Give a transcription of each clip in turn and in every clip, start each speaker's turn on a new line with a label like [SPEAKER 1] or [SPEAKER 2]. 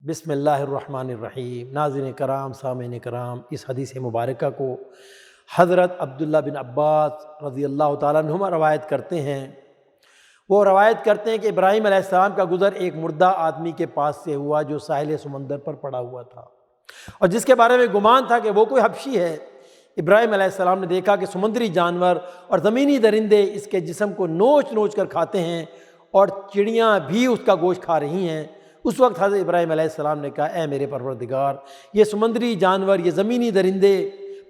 [SPEAKER 1] بسم اللہ الرحمن الرحیم۔ ناظرین کرام، سامعین کرام، اس حدیث مبارکہ کو حضرت عبداللہ بن عباس رضی اللہ تعالیٰ عنہما روایت کرتے ہیں۔ وہ روایت کرتے ہیں کہ ابراہیم علیہ السلام کا گزر ایک مردہ آدمی کے پاس سے ہوا جو ساحل سمندر پر پڑا ہوا تھا، اور جس کے بارے میں گمان تھا کہ وہ کوئی حبشی ہے۔ ابراہیم علیہ السلام نے دیکھا کہ سمندری جانور اور زمینی درندے اس کے جسم کو نوچ نوچ کر کھاتے ہیں، اور چڑیاں بھی اس کا گوشت کھا رہی ہیں۔ اس وقت حضرت ابراہیم علیہ السلام نے کہا، اے میرے پروردگار، یہ سمندری جانور، یہ زمینی درندے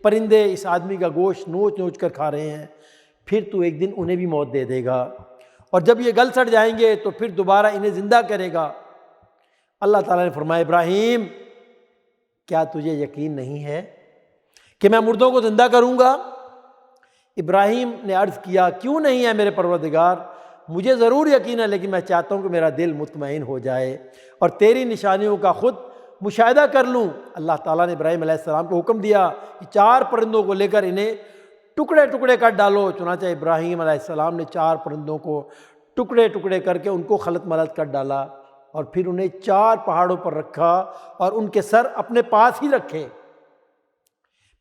[SPEAKER 1] پرندے اس آدمی کا گوشت نوچ نوچ کر کھا رہے ہیں، پھر تو ایک دن انہیں بھی موت دے دے گا، اور جب یہ گل سڑ جائیں گے تو پھر دوبارہ انہیں زندہ کرے گا۔ اللہ تعالیٰ نے فرمایا، ابراہیم کیا تجھے یقین نہیں ہے کہ میں مردوں کو زندہ کروں گا؟ ابراہیم نے عرض کیا، کیوں نہیں ہے میرے پروردگار، مجھے ضرور یقین ہے، لیکن میں چاہتا ہوں کہ میرا دل مطمئن ہو جائے اور تیری نشانیوں کا خود مشاہدہ کر لوں۔ اللہ تعالیٰ نے ابراہیم علیہ السلام کو حکم دیا کہ 4 پرندوں کو لے کر انہیں ٹکڑے ٹکڑے کر ڈالو۔ چنانچہ ابراہیم علیہ السلام نے 4 پرندوں کو ٹکڑے ٹکڑے کر کے ان کو خلط ملط کر ڈالا، اور پھر انہیں 4 پہاڑوں پر رکھا اور ان کے سر اپنے پاس ہی رکھے۔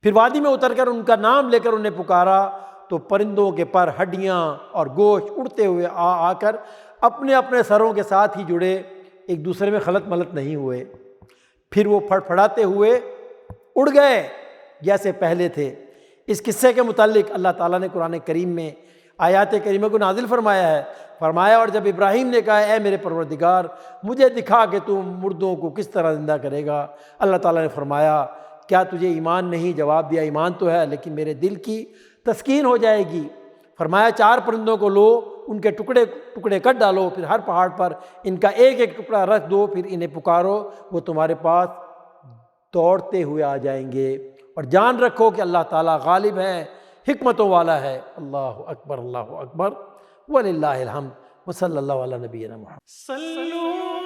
[SPEAKER 1] پھر وادی میں اتر کر ان کا نام لے کر انہیں پکارا، تو پرندوں کے پر، ہڈیاں اور گوشت اڑتے ہوئے آ کر اپنے اپنے سروں کے ساتھ ہی جڑے، ایک دوسرے میں خلط ملط نہیں ہوئے۔ پھر وہ پھڑپھڑاتے ہوئے اڑ گئے جیسے پہلے تھے۔ اس قصے کے متعلق اللہ تعالیٰ نے قرآن کریم میں آیات کریمہ کو نازل فرمایا ہے۔ فرمایا، اور جب ابراہیم نے کہا، اے میرے پروردگار، مجھے دکھا کہ تو مردوں کو کس طرح زندہ کرے گا، اللہ تعالیٰ نے فرمایا، کیا تجھے ایمان نہیں؟ جواب دیا، ایمان تو ہے، لیکن میرے دل کی تسکین ہو جائے گی۔ فرمایا، 4 پرندوں کو لو، ان کے ٹکڑے ٹکڑے کر ڈالو، پھر ہر پہاڑ پر ان کا ایک ایک ٹکڑا رکھ دو، پھر انہیں پکارو، وہ تمہارے پاس دوڑتے ہوئے آ جائیں گے، اور جان رکھو کہ اللہ تعالیٰ غالب ہے، حکمتوں والا ہے۔ اللہ اکبر، اللہ اکبر، وللہ الحمد، وصلی اللہ علی نبینا محمد۔